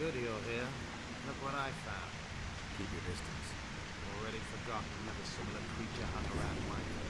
Good you're here. Look what I found. Keep your distance. Already forgotten that a similar creature hung around my place.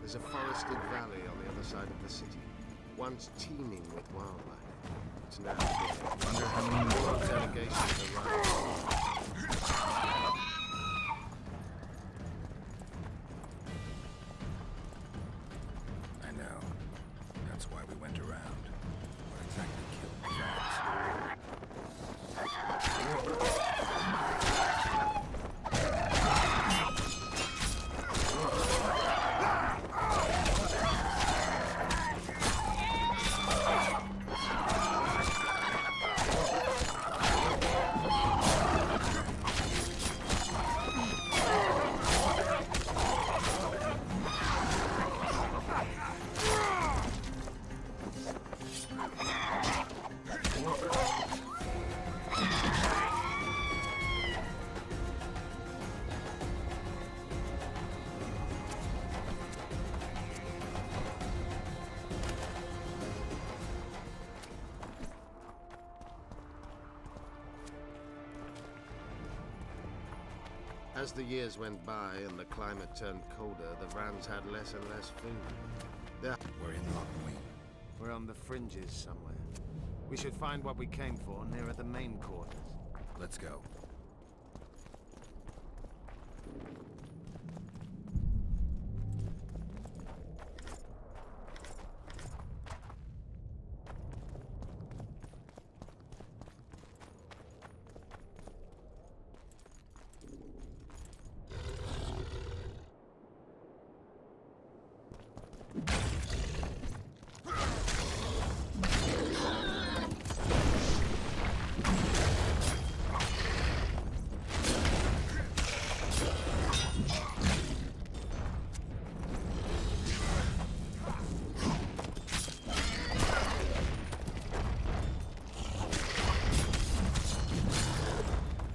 There's a forested valley on the other side of the city, once teeming with wildlife. It's now dead. Wonder how many more delegations arrive. I know. That's why we went around. What exactly killed the rats? As the years went by and the climate turned colder, the Rans had less and less food. We're in Lockwood. We're on the fringes somewhere. We should find what we came for nearer the main quarters. Let's go.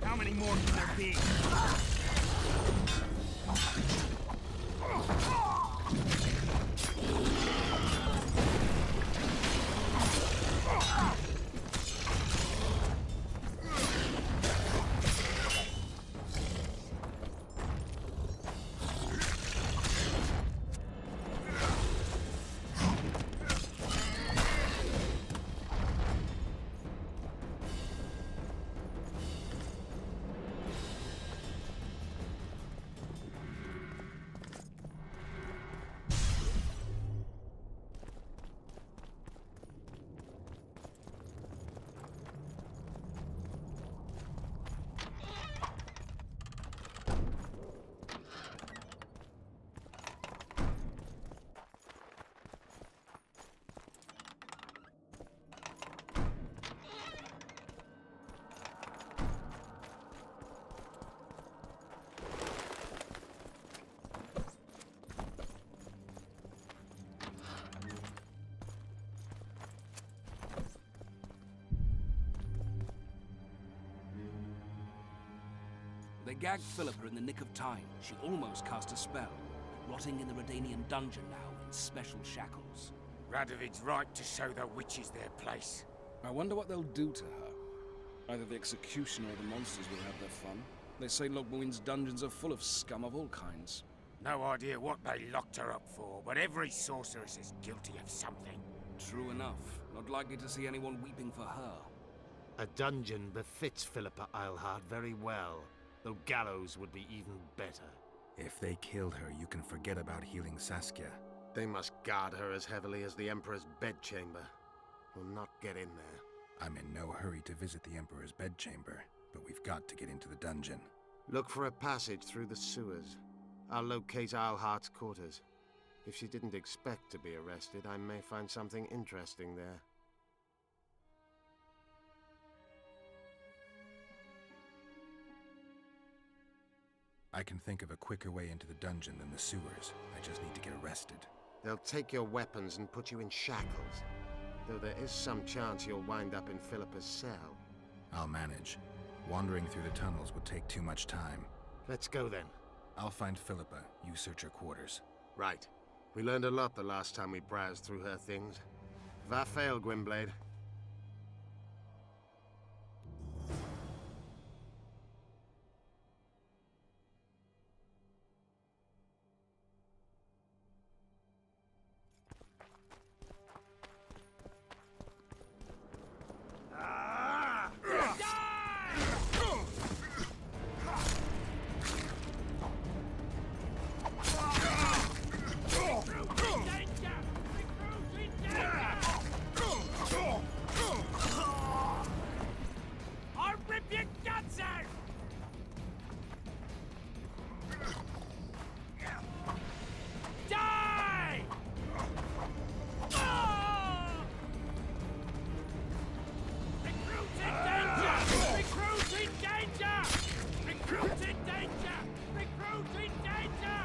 How many more can there be? They gagged Philippa in the nick of time. She almost cast a spell, rotting in the Redanian dungeon now in special shackles. Radovid's right to show the witches their place. I wonder what they'll do to her. Either the executioner or the monsters will have their fun. They say Logmuin's dungeons are full of scum of all kinds. No idea what they locked her up for, but every sorceress is guilty of something. True enough. Not likely to see anyone weeping for her. A dungeon befits Philippa Eilhart very well, though gallows would be even better. If they killed her, you can forget about healing Saskia. They must guard her as heavily as the Emperor's bedchamber. We'll not get in there. I'm in no hurry to visit the Emperor's bedchamber, but we've got to get into the dungeon. Look for a passage through the sewers. I'll locate Eilhart's quarters. If she didn't expect to be arrested, I may find something interesting there. I can think of a quicker way into the dungeon than the sewers. I just need to get arrested. They'll take your weapons and put you in shackles, though there is some chance you'll wind up in Philippa's cell. I'll manage. Wandering through the tunnels would take too much time. Let's go then. I'll find Philippa. You search her quarters. Right. We learned a lot the last time we browsed through her things. Va fail, Gwynblade. I'll rip your guts out! Die! Recruit in danger! Recruit in danger! Recruit in danger! Recruit in danger!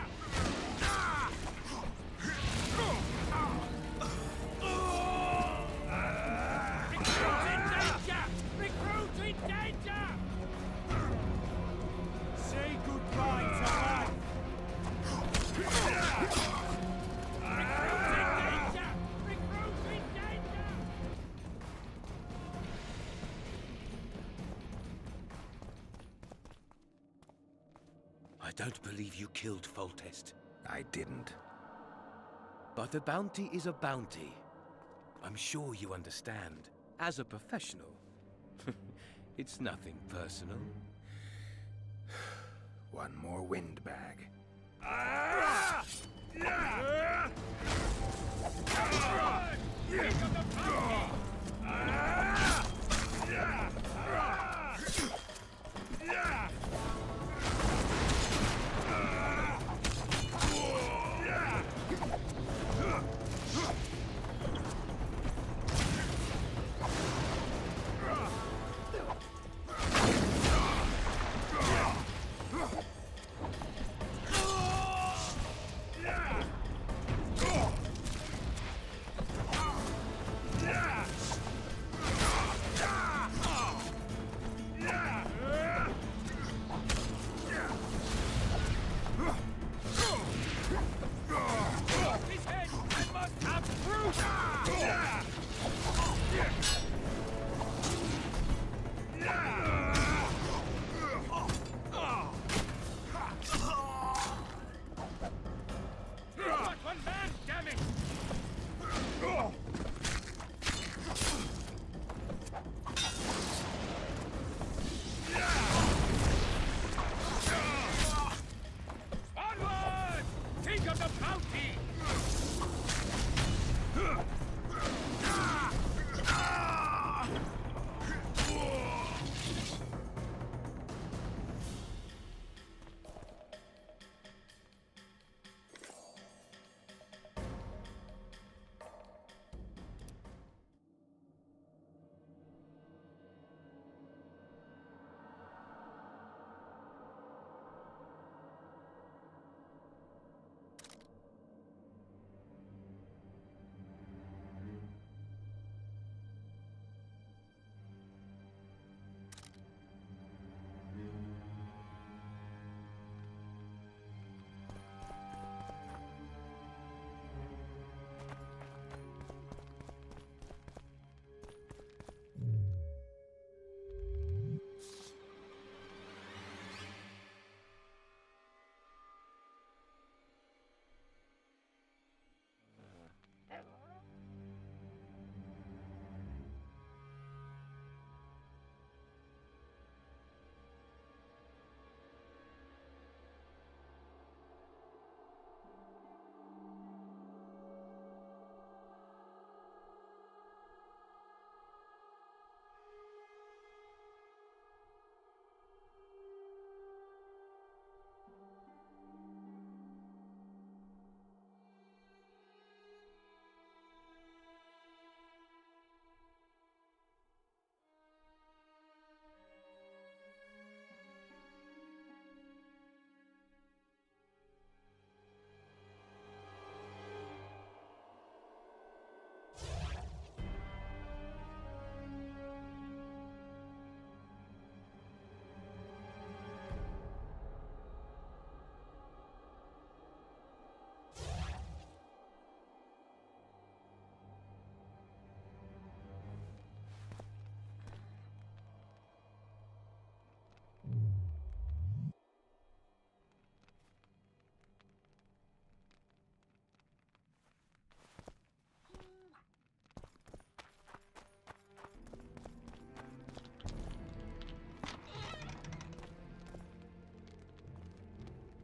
Recruit in danger! Recruit in danger! Say goodbye to life! Recruit in danger! Recruit in danger! I don't believe you killed Foltest. I didn't. But a bounty is a bounty. I'm sure you understand. As a professional. It's nothing personal. One more windbag.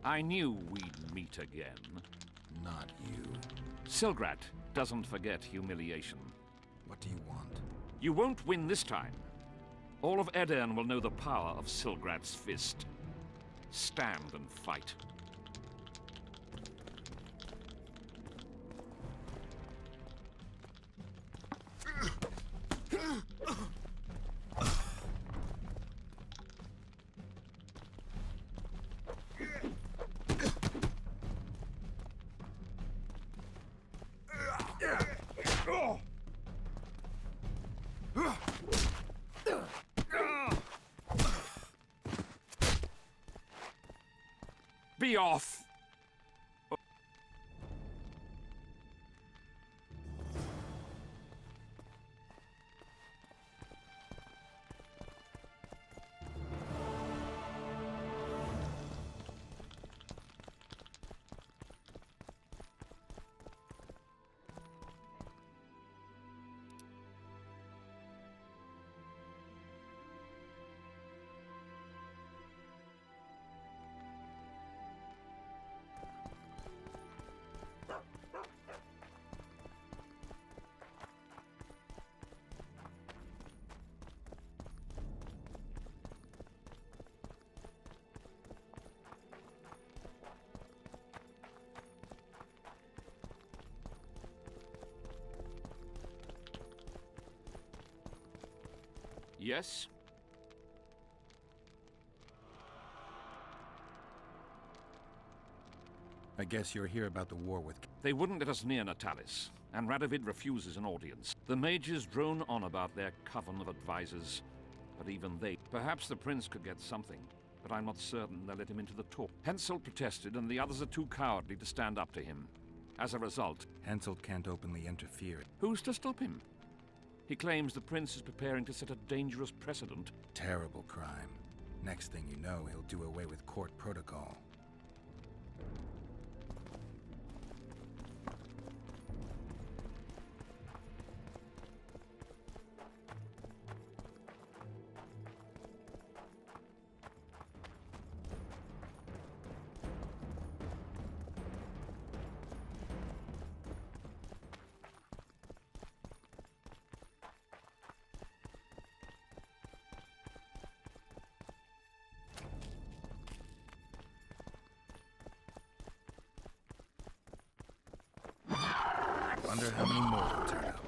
I knew we'd meet again. Not you. Silgrat doesn't forget humiliation. What do you want? You won't win this time. All of Edern will know the power of Silgrat's fist. Stand and fight. Be off! Yes? I guess you're here about the war with... They wouldn't let us near Natalis, and Radovid refuses an audience. The mages drone on about their coven of advisors, but even they... Perhaps the prince could get something, but I'm not certain they'll let him into the talk. Hensel protested, and the others are too cowardly to stand up to him. As a result... Hensel can't openly interfere. Who's to stop him? He claims the prince is preparing to set a dangerous precedent. Terrible crime. Next thing you know, he'll do away with court protocol. Wonder how many more will turn up.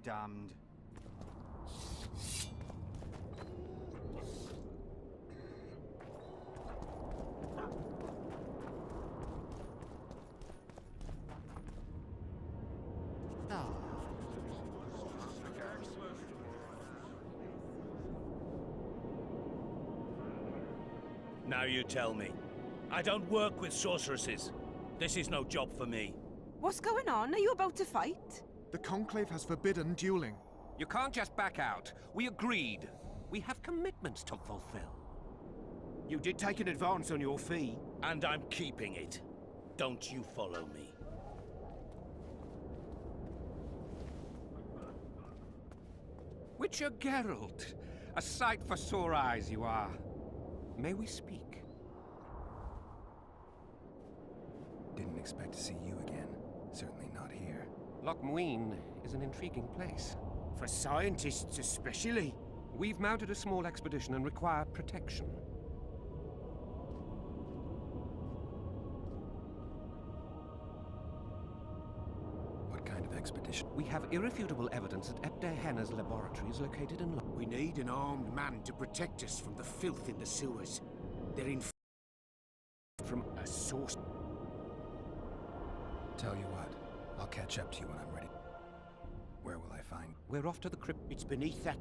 damned. Now you tell me. I don't work with sorceresses. This is no job for me. What's going on? Are you about to fight? The Conclave has forbidden dueling. You can't just back out. We agreed. We have commitments to fulfill. You did take an advance on your fee. And I'm keeping it. Don't you follow me. Witcher Geralt, a sight for sore eyes you are. May we speak? Didn't expect to see you again. Certainly not here. Loch Muin is an intriguing place. For scientists especially. We've mounted a small expedition and require protection. What kind of expedition? We have irrefutable evidence that Epte Henna's laboratory is located in We need an armed man to protect us from the filth in the sewers. They're in from a source. Tell you what, I'll catch up to you when I'm ready. Where will I find? We're off to the crypt. It's beneath that.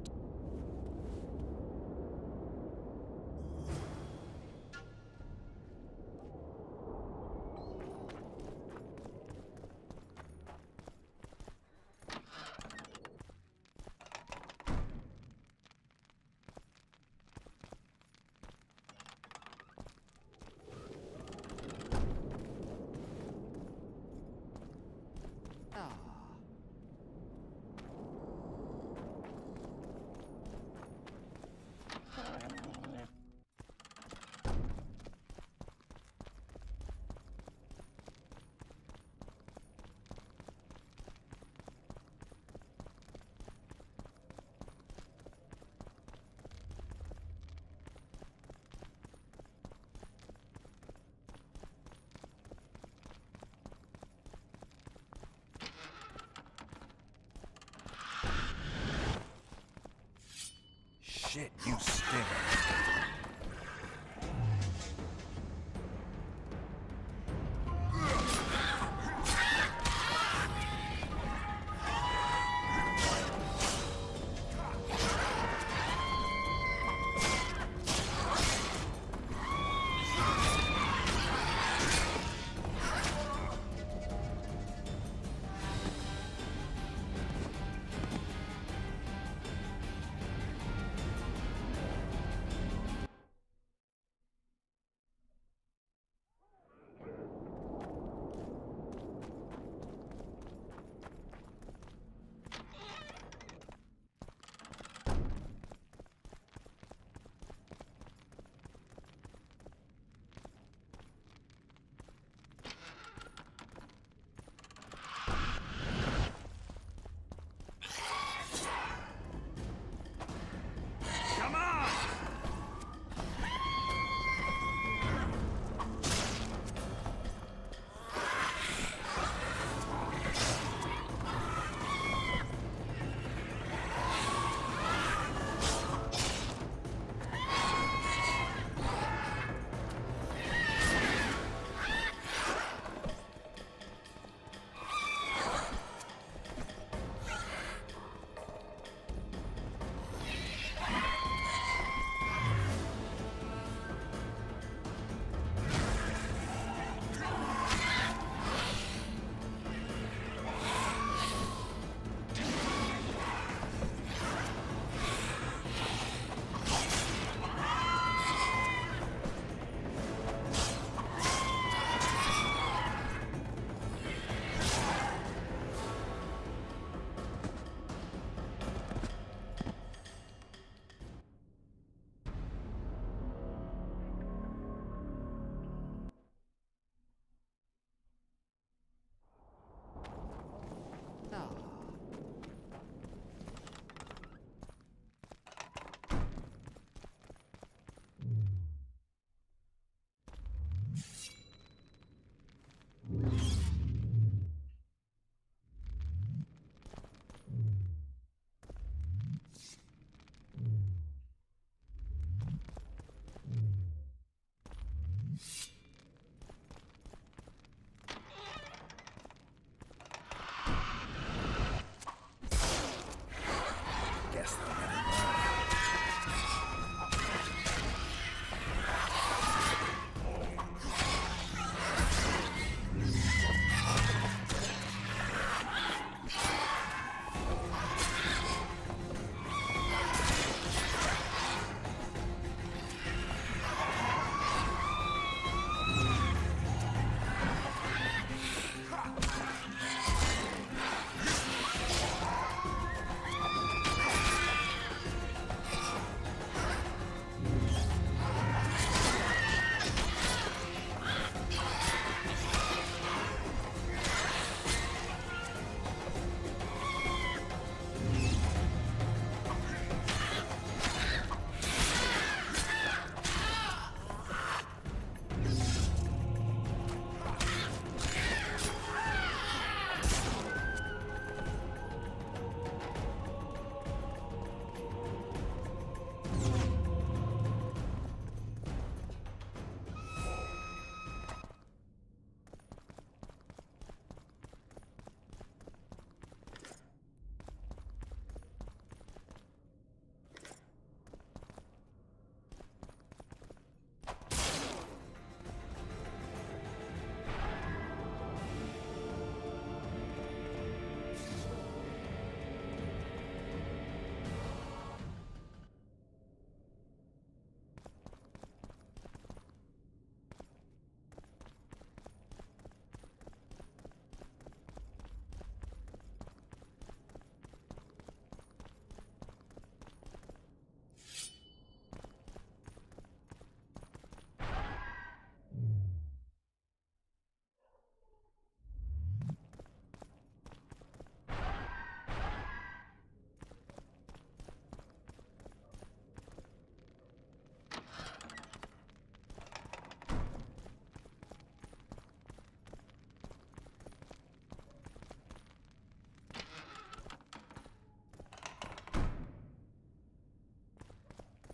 Shit, you stink.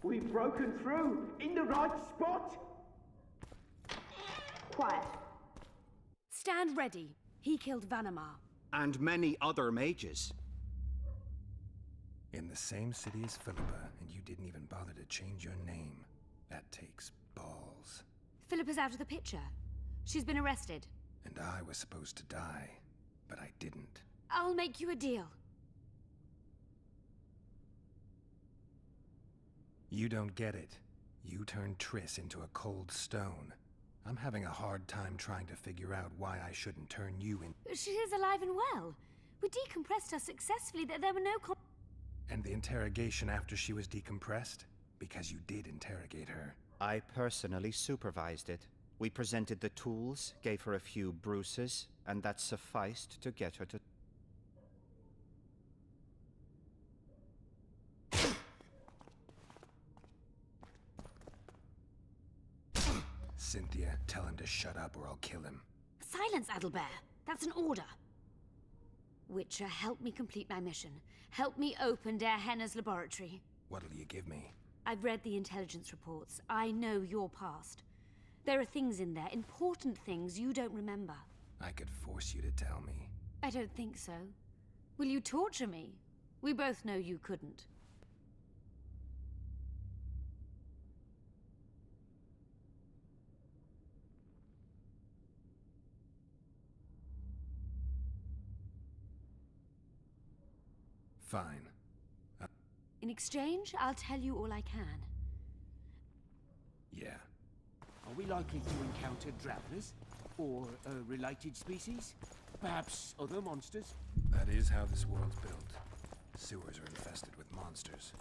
We've broken through in the right spot. Quiet. Stand ready. He killed Vanamar. And many other mages. In the same city as Philippa, and you didn't even bother to change your name. That takes balls. Philippa's out of the picture. She's been arrested. And I was supposed to die, but I didn't. I'll make you a deal. You don't get it. You turned Triss into a cold stone. I'm having a hard time trying to figure out why I shouldn't turn you in. She is alive and well. We decompressed her successfully. There were no And the interrogation after she was decompressed? Because you did interrogate her. I personally supervised it. We presented the tools, gave her a few bruises, and that sufficed to get her to... Cynthia, tell him to shut up or I'll kill him. Silence, Adelbear. That's an order. Witcher, help me complete my mission. Help me open Der Henna's laboratory. What'll you give me? I've read the intelligence reports. I know your past. There are things in there, important things you don't remember. I could force you to tell me. I don't think so. Will you torture me? We both know you couldn't. Fine. In exchange, I'll tell you all I can. Yeah. Are we likely to encounter drowners? Or a related species? Perhaps other monsters? That is how this world's built. Sewers are infested with monsters.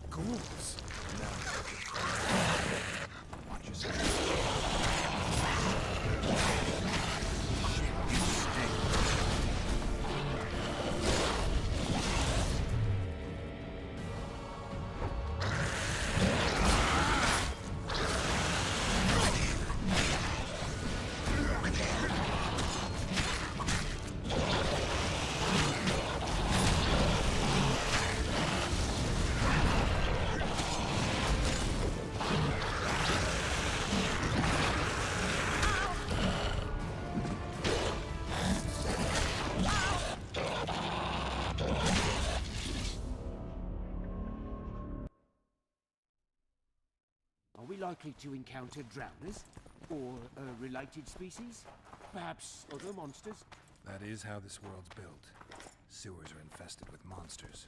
Ghouls! Watch yourself. Shit, you stink. Are we likely to encounter drowners? Or a related species? Perhaps other monsters? That is how this world's built. Sewers are infested with monsters.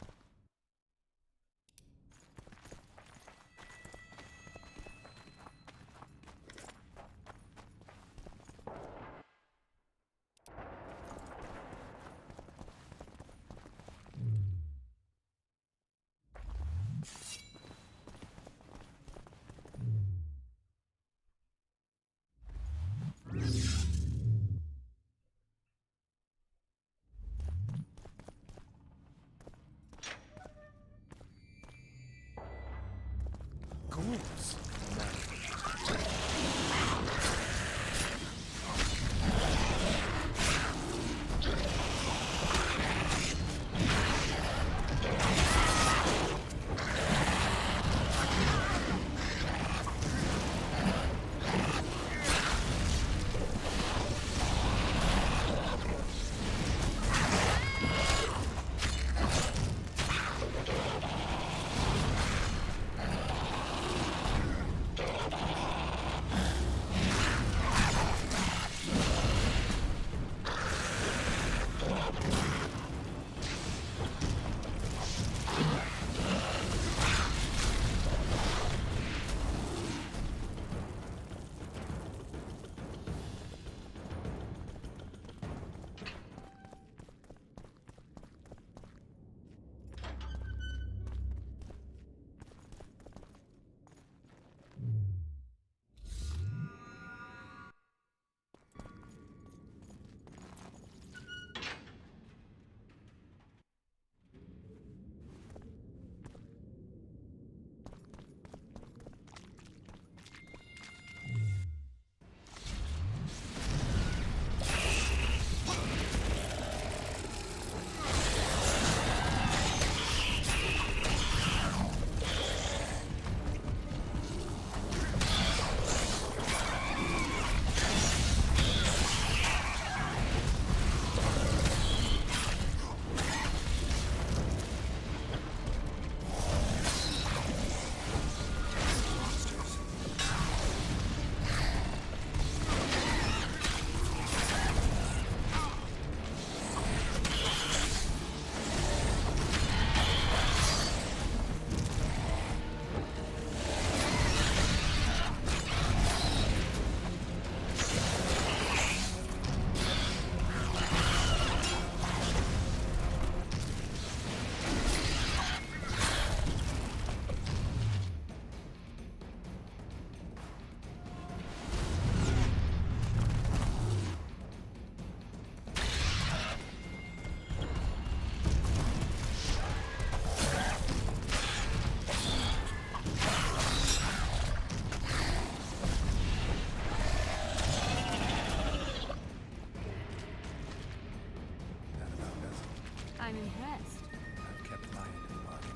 kept my end of the bargain.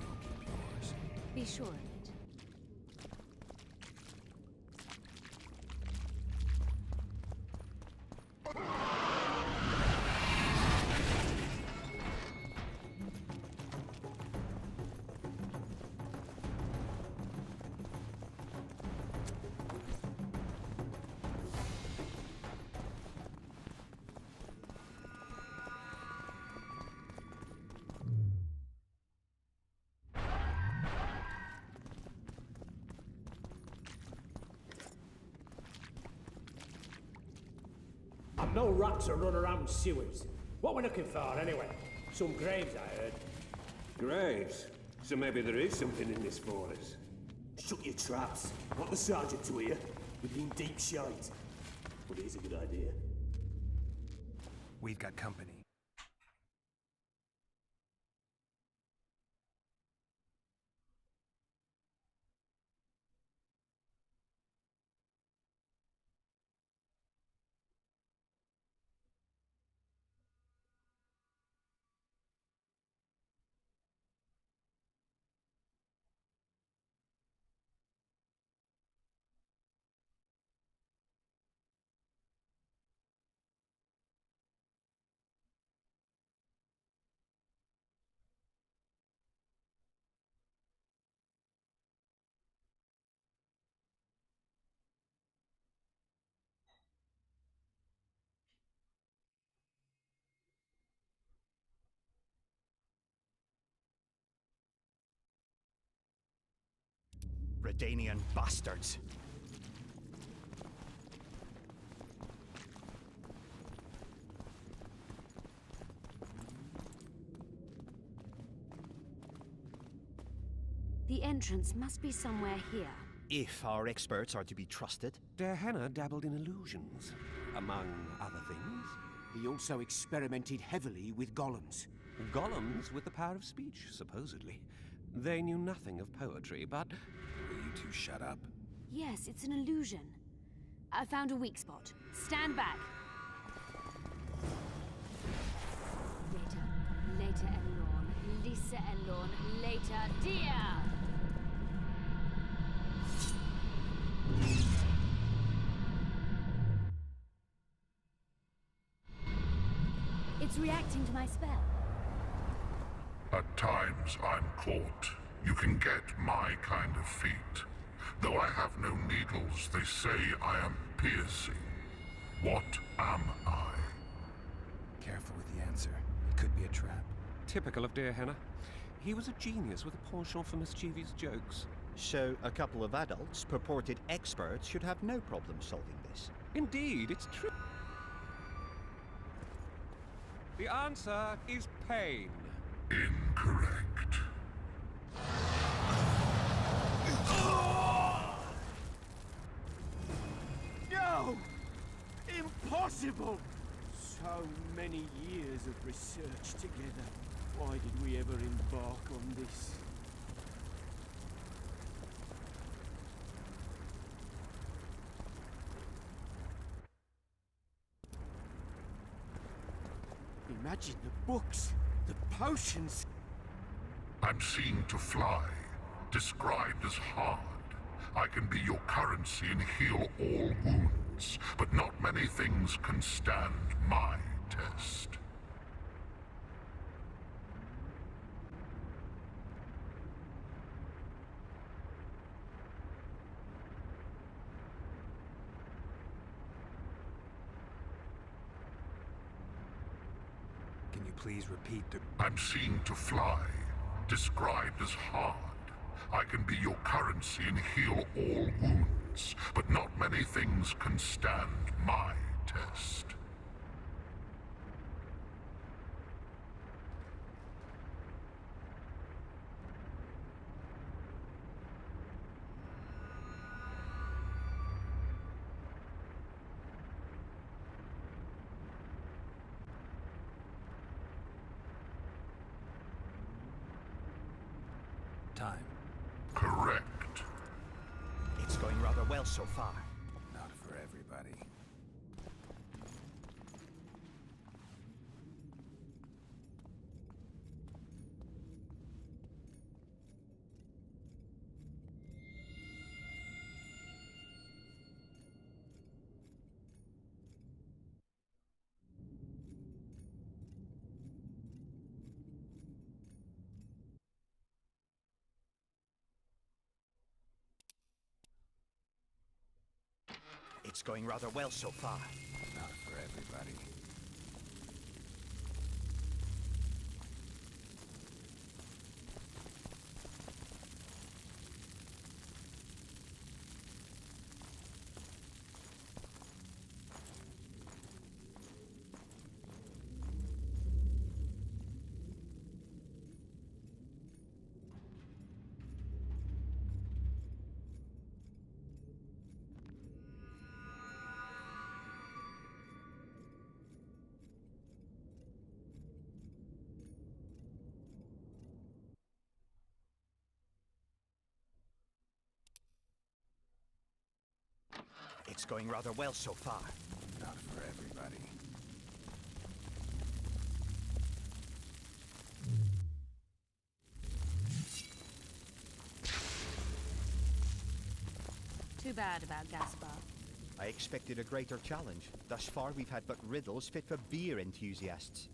You'll keep yours. Be sure of it. No rats are running around sewers. What we're looking for, anyway? Some graves, I heard. Graves? So maybe there is something in this for us. Shut your traps. Want the sergeant to hear? We've been deep shite. But it is a good idea. We've got company. Redanian bastards. The entrance must be somewhere here. If our experts are to be trusted. Henna dabbled in illusions, among other things. He also experimented heavily with golems. Golems with the power of speech, supposedly. They knew nothing of poetry, but... Will you two shut up? Yes, it's an illusion. I found a weak spot. Stand back. Later, Elorn. Lisa Elorn. Later, dear! It's reacting to my spell. At times I'm caught. You can get my kind of feat. Though I have no needles, they say I am piercing. What am I? Careful with the answer. It could be a trap. Typical of dear Henna. He was a genius with a penchant for mischievous jokes. So a couple of adults, purported experts, should have no problem solving this. Indeed, it's true. The answer is pain. Incorrect. No! Impossible! So many years of research together. Why did we ever embark on this? Imagine the books, the potions. I'm seen to fly, described as hard. I can be your currency and heal all wounds, but not many things can stand my test. Can you please repeat the... I'm seen to fly, described as hard. I can be your currency and heal all wounds, but not many things can stand my test. Time. Correct. It's going rather well so far. Not for everybody. It's going rather well so far. Not for everybody. It's going rather well so far. Not for everybody. Too bad about Gaspar. I expected a greater challenge. Thus far, we've had but riddles fit for beer enthusiasts.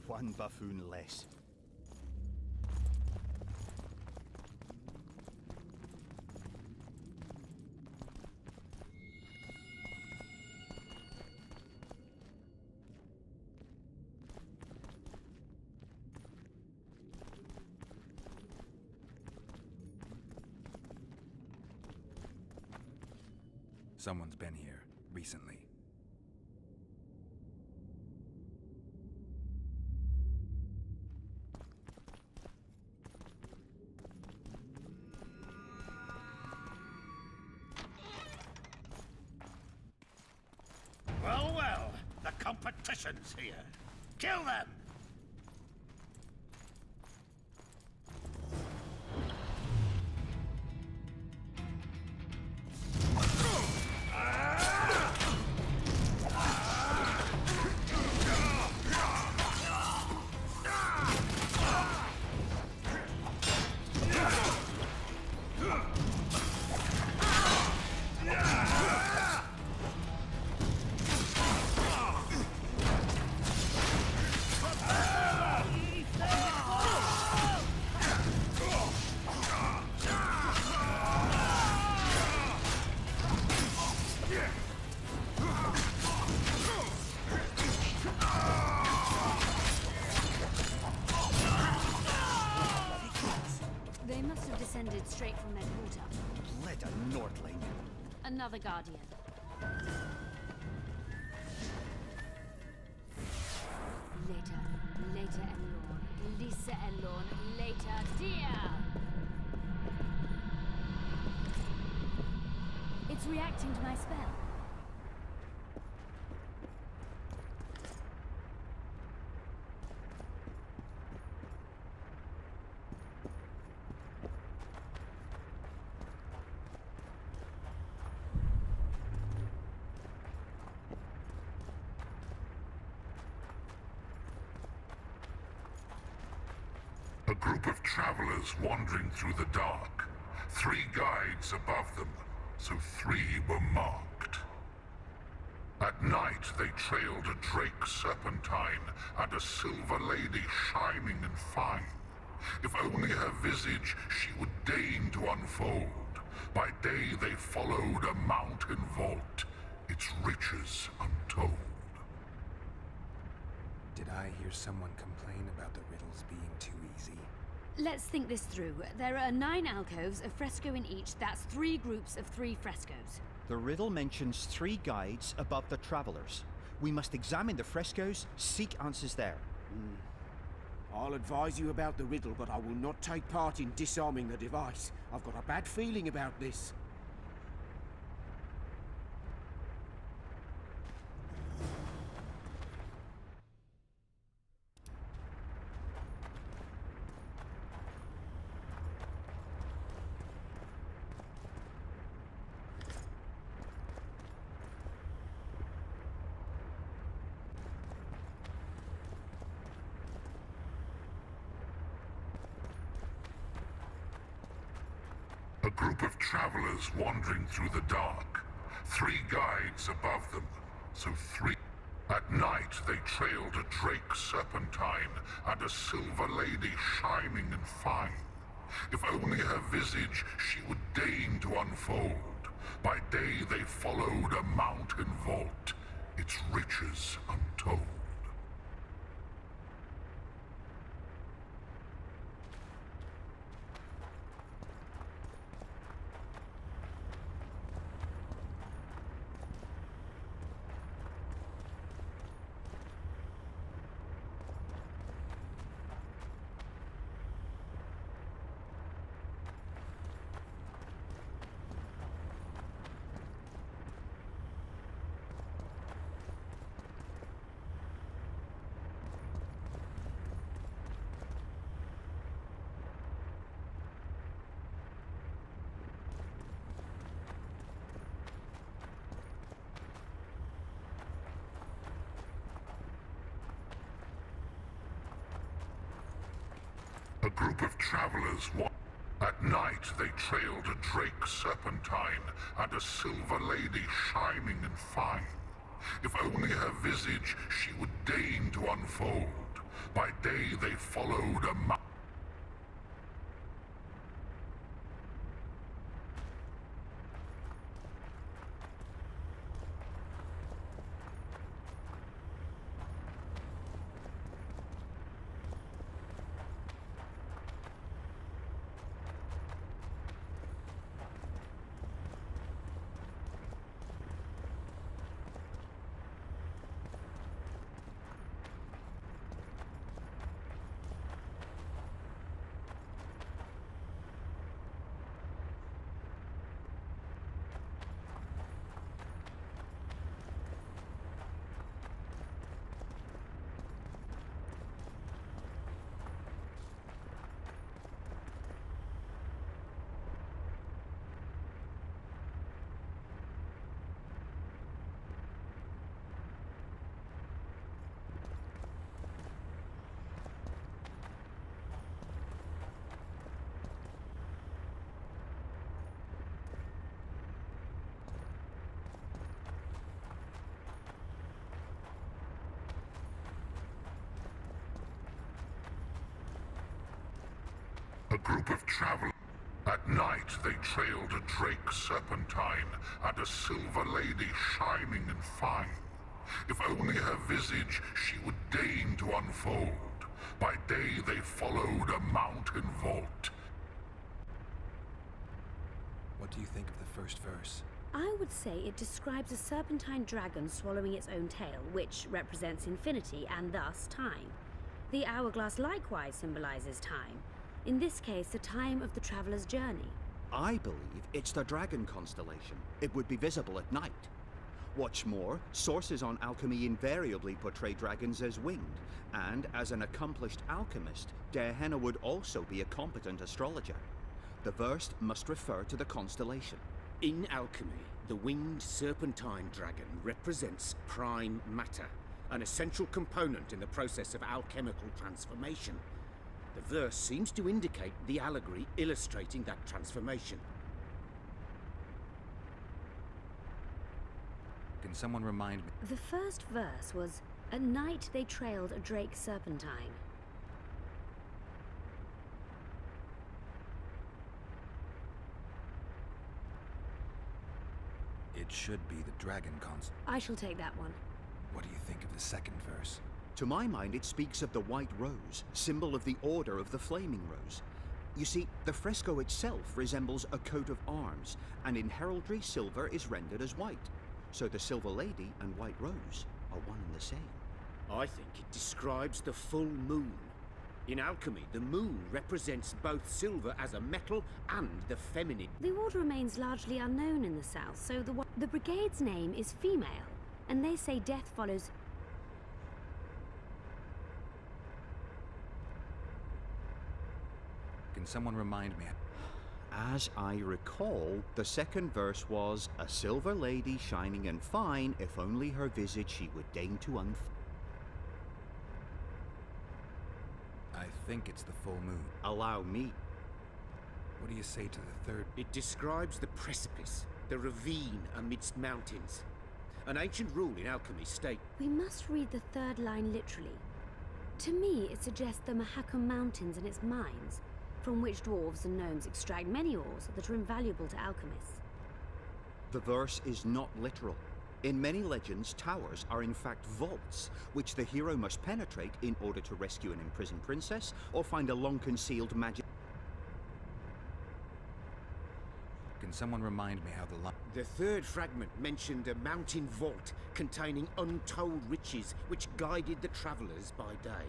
One buffoon less. Someone's been here recently. Well, well, the competition's here. Kill them! They must have descended straight from their quarter. Let a Nordling. Another Guardian. Later Elorn. Lisa Elorn. Later dear. It's reacting to my spell. A group of travelers wandering through the dark. 3 guides above them, so 3 were marked. At night they trailed a drake serpentine and a silver lady shining and fine. If only her visage she would deign to unfold. By day they followed a mountain vault, its riches untold. Did I hear someone complain about the riddles being too easy? Let's think this through. There are 9 alcoves, a fresco in each. That's 3 groups of 3 frescoes. The riddle mentions 3 guides above the travelers. We must examine the frescoes, seek answers there. I'll advise you about the riddle, but I will not take part in disarming the device. I've got a bad feeling about this. A group of travelers wandering through the dark. 3 guides above them, so 3. At night they trailed a drake serpentine and a silver lady shining and fine. If only her visage she would deign to unfold. By day they followed a mountain vault, its riches untold. A group of travelers at night they trailed a drake serpentine and a silver lady shining and fine. If only her visage she would deign to unfold. By day they followed a group of travelers. At night they trailed a drake serpentine and a silver lady shining and fine. If only her visage she would deign to unfold. By day they followed a mountain vault. What do you think of the first verse? I would say it describes a serpentine dragon swallowing its own tail, which represents infinity and thus time. The hourglass likewise symbolizes time. In this case, the time of the traveler's journey. I believe it's the dragon constellation. It would be visible at night. What's more, sources on alchemy invariably portray dragons as winged, and as an accomplished alchemist, Gehenna would also be a competent astrologer. The verse must refer to the constellation. In alchemy, the winged serpentine dragon represents prime matter, an essential component in the process of alchemical transformation. The verse seems to indicate the allegory illustrating that transformation. Can someone remind me? The first verse was, "At night they trailed a drake serpentine." It should be the dragon const. I shall take that one. What do you think of the second verse? To my mind, it speaks of the white rose, symbol of the Order of the Flaming Rose. You see, the fresco itself resembles a coat of arms, and in heraldry, silver is rendered as white. So the Silver Lady and White Rose are one and the same. I think it describes the full moon. In alchemy, the moon represents both silver as a metal and the feminine. The order remains largely unknown in the south, so the brigade's name is female, and they say death follows. Can someone remind me? As I recall, the second verse was, "A silver lady shining and fine, if only her visage she would deign to unfold." I think it's the full moon. Allow me. What do you say to the third? It describes the precipice, the ravine amidst mountains. An ancient rule in alchemy states, We must read the third line literally. To me, it suggests the Mahakam Mountains and its mines, from which dwarves and gnomes extract many ores that are invaluable to alchemists. The verse is not literal. In many legends, towers are in fact vaults, which the hero must penetrate in order to rescue an imprisoned princess or find a long-concealed magic. Can someone remind me how the line... The third fragment mentioned a mountain vault containing untold riches which guided the travellers by day.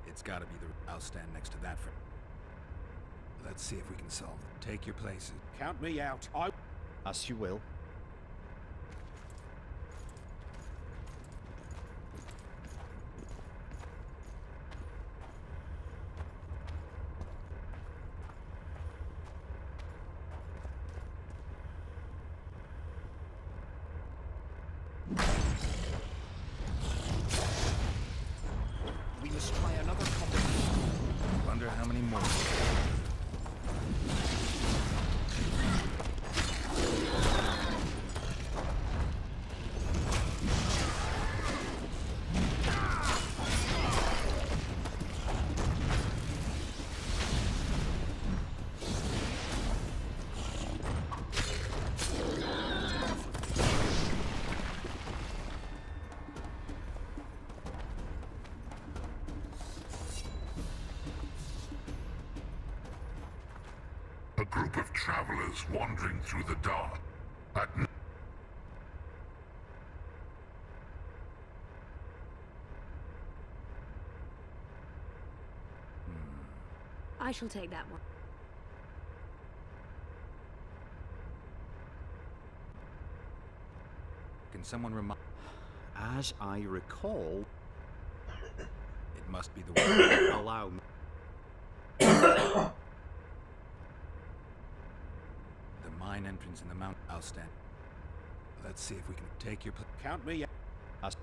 It's gotta be the... I'll stand next to that for... Let's see if we can solve it. Take your places. Count me out. As you will. We must try another combination. Wonder how many more. A group of travelers wandering through the dark. At night. I shall take that one. Can someone remind... As I recall... It must be the way... Allow me... The mine entrance in the mountain. I'll stand. Let's see if we can take your... Count me out. As...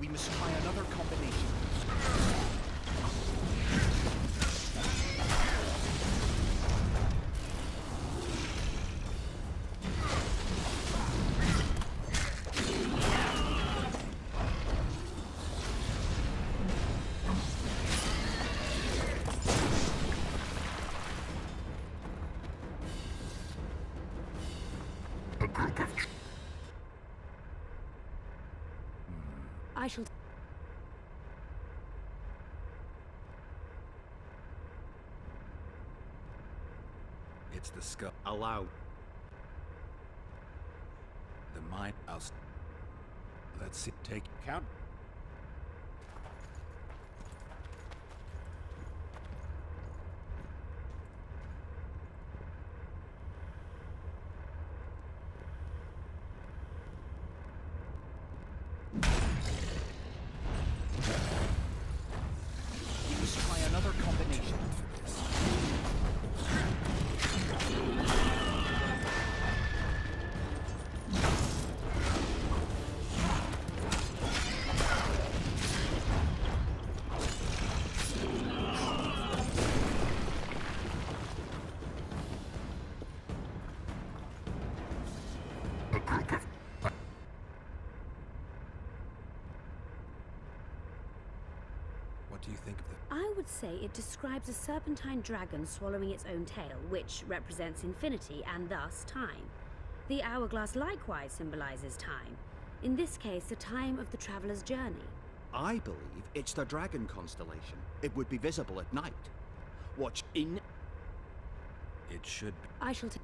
We must try another combination. A group of... I shall... It's the skull. Allow... The mine... I'll... Let's see. Take... Count. We must try another combination. A group of... What do you think of the... I would say it describes a serpentine dragon swallowing its own tail, which represents infinity and thus time. The hourglass likewise symbolizes time. In this case, the time of the traveler's journey. I believe it's the dragon constellation. It would be visible at night. Watch in... It should be... I shall take...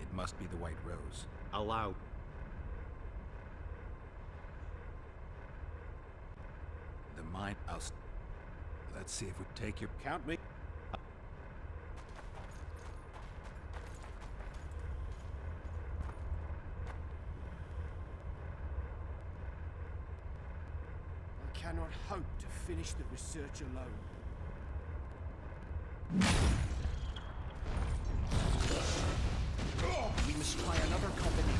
It must be the White Rose. Allow... The mine... I'll... Let's see if we take your... Count me. I cannot hope to finish the research alone. We must try another combination.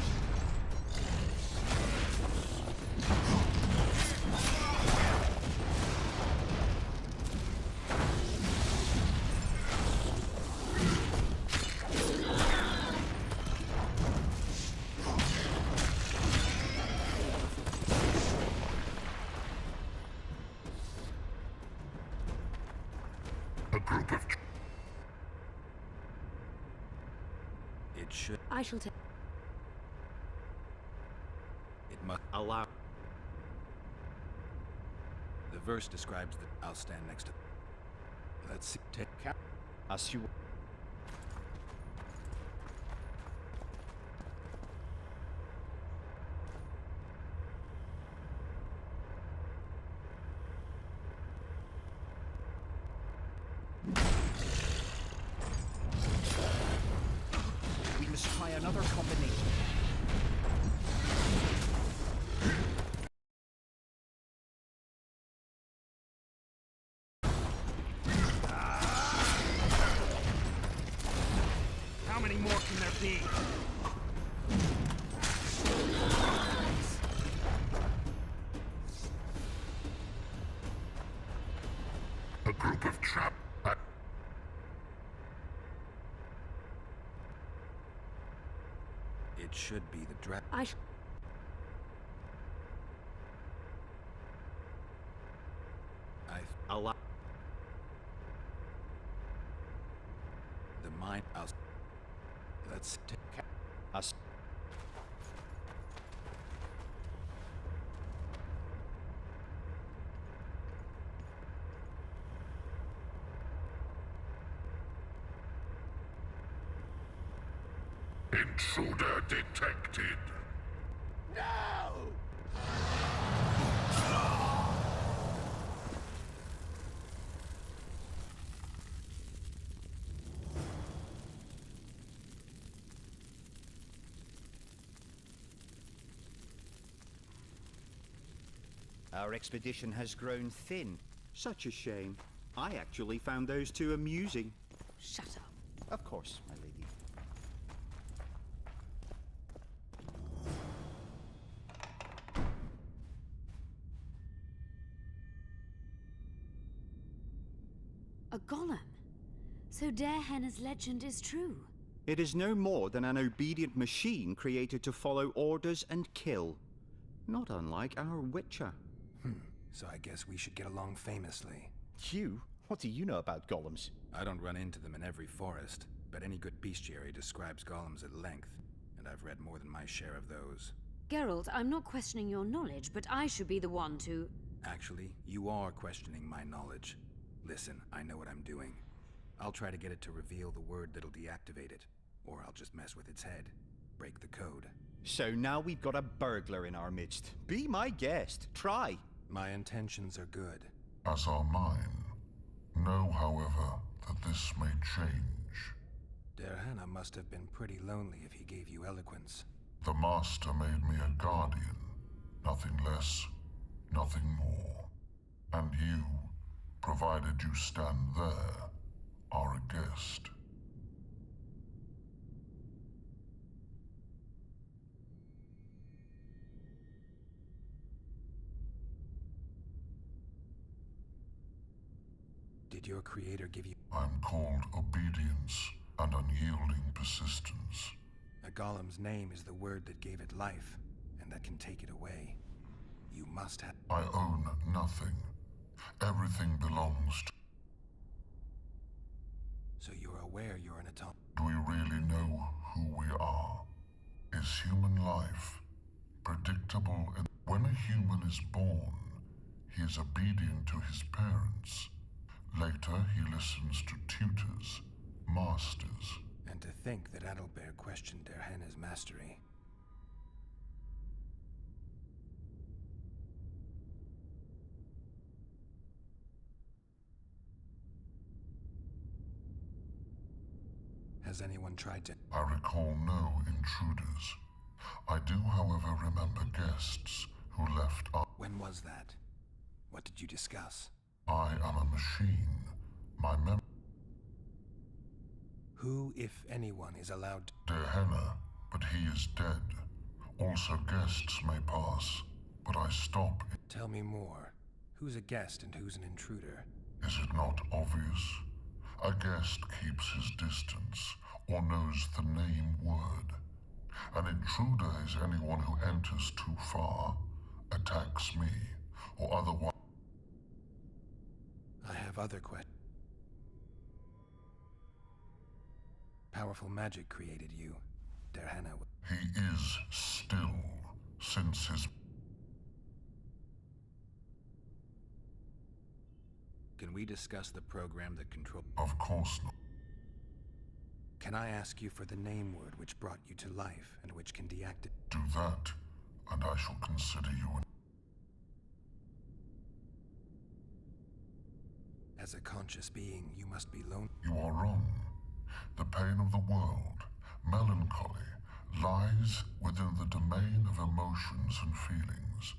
It should. I shall take. It must allow. The verse describes that I'll stand next to. Let's see. Take cap. As you. We must try another combination. How many more can there be? A group of trap. It should be the dragon. Allow. The mine. Let's take us. Intruder detected. No! Our expedition has grown thin. Such a shame. I actually found those two amusing. Shut up. Of course, my lady. A golem. So Darehenna's legend is true. It is no more than an obedient machine created to follow orders and kill. Not unlike our Witcher. So I guess we should get along famously. You? What do you know about golems? I don't run into them in every forest, but any good bestiary describes golems at length, and I've read more than my share of those. Geralt, I'm not questioning your knowledge, but I should be the one to... Actually, you are questioning my knowledge. Listen, I know what I'm doing. I'll try to get it to reveal the word that'll deactivate it, or I'll just mess with its head. Break the code. So now we've got a burglar in our midst. Be my guest. Try. My intentions are good. As are mine. Know, however, that this may change. Darehenna must have been pretty lonely if he gave you eloquence. The Master made me a guardian. Nothing less, nothing more. And you, provided you stand there, are a guest. Did your creator give you... I'm called obedience and unyielding persistence. A golem's name is the word that gave it life, and that can take it away. You must have... I own nothing. Everything belongs to... So you're aware you're an automaton? Do we really know who we are? Is human life predictable? When a human is born, he is obedient to his parents. Later, he listens to tutors, masters. And to think that Adalbert questioned Darehenna's mastery. Has anyone tried to... I recall no intruders. I do, however, remember guests who left... When was that? What did you discuss? I am a machine. My Who, if anyone, is allowed to... Darehenna but he is dead. Also, guests may pass, but I stop. Tell me more. Who's a guest and who's an intruder? Is it not obvious? A guest keeps his distance, or knows the name word. An intruder is anyone who enters too far, attacks me, or otherwise... I have other questions. Powerful magic created you, Derhana. He is still, since his... Can we discuss the program that controls... Of course not. Can I ask you for the name word which brought you to life and which can deactivate... Do that, and I shall consider you an... As a conscious being, you must be lonely. You are wrong. The pain of the world, melancholy, lies within the domain of emotions and feelings.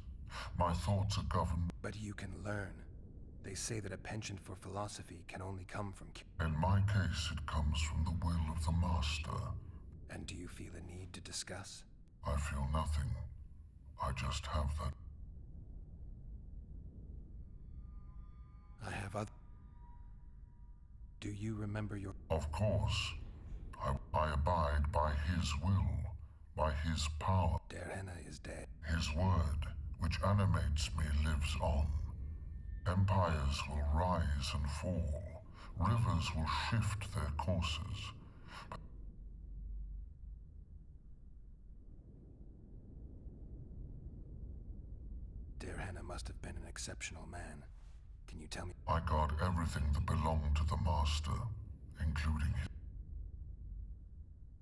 My thoughts are governed... But you can learn. They say that a penchant for philosophy can only come from... In my case, it comes from the will of the Master. And do you feel a need to discuss? I feel nothing. I just have that... I have other... Do you remember your... Of course. I abide by his will, by his power. Derhana is dead. His word, which animates me, lives on. Empires will rise and fall. Rivers will shift their courses. Derhana must have been an exceptional man. Can you tell me? I guard everything that belonged to the Master, including his...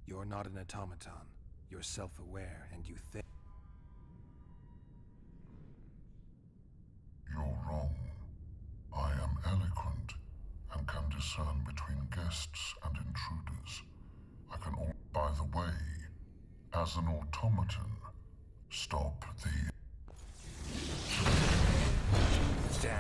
You're not an automaton. You're self-aware, and you think... You're wrong. I am eloquent, and can discern between guests and intruders. I can all... By the way, as an automaton, stop the... Damn.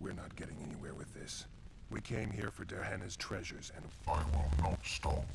We're not getting anywhere with this. We came here for Derhana's treasures and... I will not stop.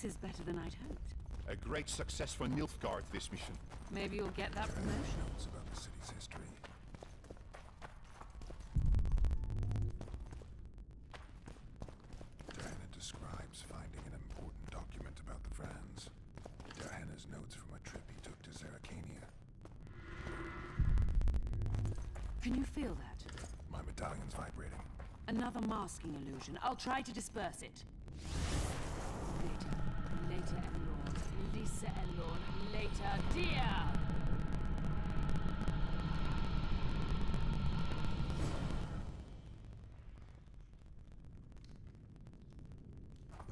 is better than I'd hoped. A great success for Nilfgaard, this mission. Maybe you'll get that promotion. Notes about the city's history. Diana describes finding an important document about the Vrans. Diana's notes from a trip he took to Zeracania. Can you feel that? My medallion's vibrating. Another masking illusion. I'll try to disperse it. Later, Elorn. Lisa Elorn. Later, dear!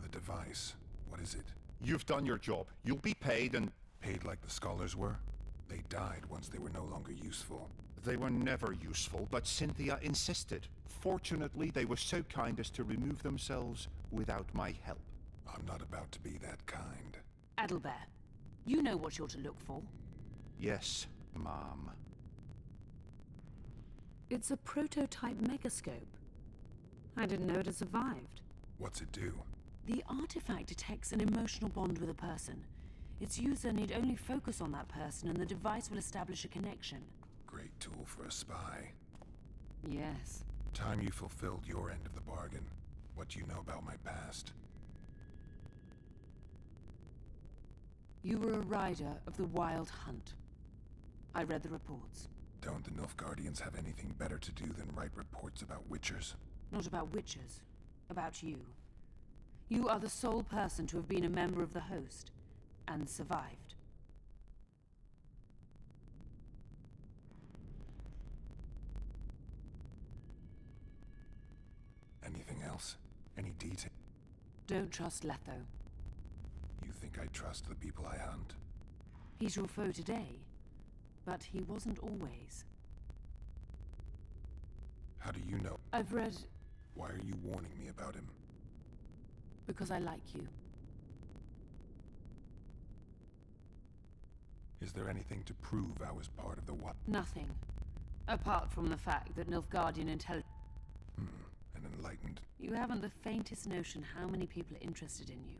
The device. What is it? You've done your job. You'll be paid and... Paid like the scholars were? They died once they were no longer useful. They were never useful, but Cynthia insisted. Fortunately, they were so kind as to remove themselves without my help. I'm not about to be that kind. Adalbert, you know what you're to look for. Yes, Mom. It's a prototype megascope. I didn't know it had survived. What's it do? The artifact detects an emotional bond with a person. Its user need only focus on that person and the device will establish a connection. Great tool for a spy. Yes. Time you fulfilled your end of the bargain. What do you know about my past? You were a rider of the Wild Hunt. I read the reports. Don't the Nilfgaardians have anything better to do than write reports about witchers? Not about witchers. About you. You are the sole person to have been a member of the host, and survived. Anything else? Any detail? Don't trust Letho. You think I trust the people I hunt? He's your foe today, but he wasn't always. How do you know? I've read... Why are you warning me about him? Because I like you. Is there anything to prove I was part of the what? Nothing. Apart from the fact that Nilfgaardian intelligence... An enlightened... You haven't the faintest notion how many people are interested in you.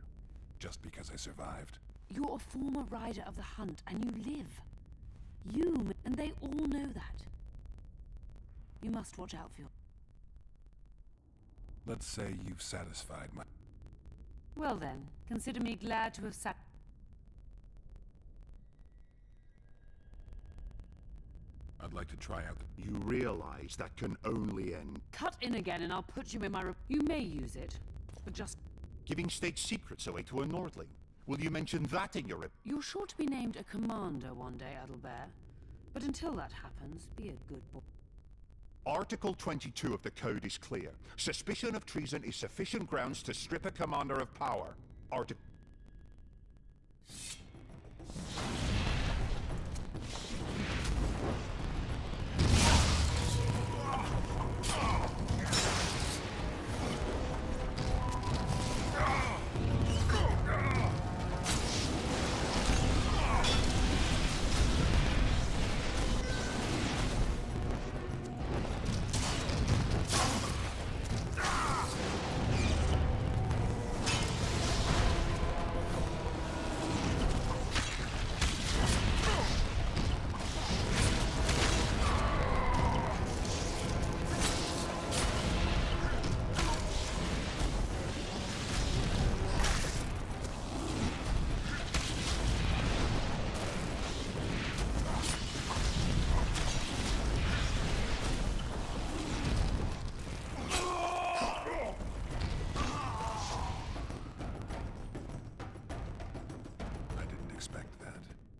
Just because I survived? You're a former rider of the hunt, and you live. You, and they all know that. You must watch out for your... Let's say you've satisfied my... Well then, consider me glad to have sat... I'd like to try out the... You realize that can only end... Cut in again and I'll put you in my... You may use it, but just... Giving state secrets away to a Nordling. Will you mention that in your... You're sure to be named a commander one day, Adalbert. But until that happens, be a good boy. Article 22 of the Code is clear. Suspicion of treason is sufficient grounds to strip a commander of power. Article...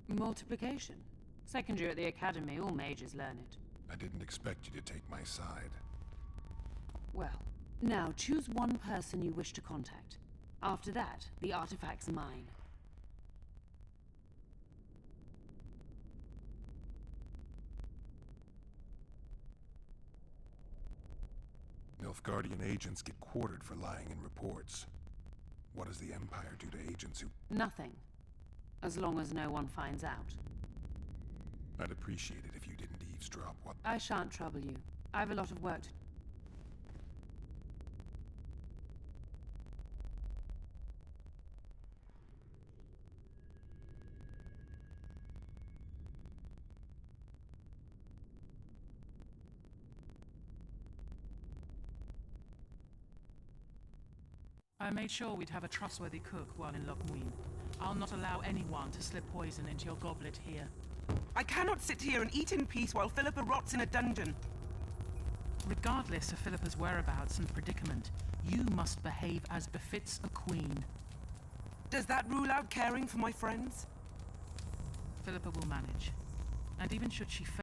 Multiplication. Second year at the academy, all mages learn it. I didn't expect you to take my side. Well, now choose one person you wish to contact. After that, the artifact's mine. Nilfgaardian agents get quartered for lying in reports. What does the Empire do to agents who... Nothing. As long as no one finds out. I'd appreciate it if you didn't eavesdrop what... I shan't trouble you. I have a lot of work to... I made sure we'd have a trustworthy cook while in Lochmuin. I'll not allow anyone to slip poison into your goblet here. I cannot sit here and eat in peace while Philippa rots in a dungeon. Regardless of Philippa's whereabouts and predicament, you must behave as befits a queen. Does that rule out caring for my friends? Philippa will manage. And even should she fail,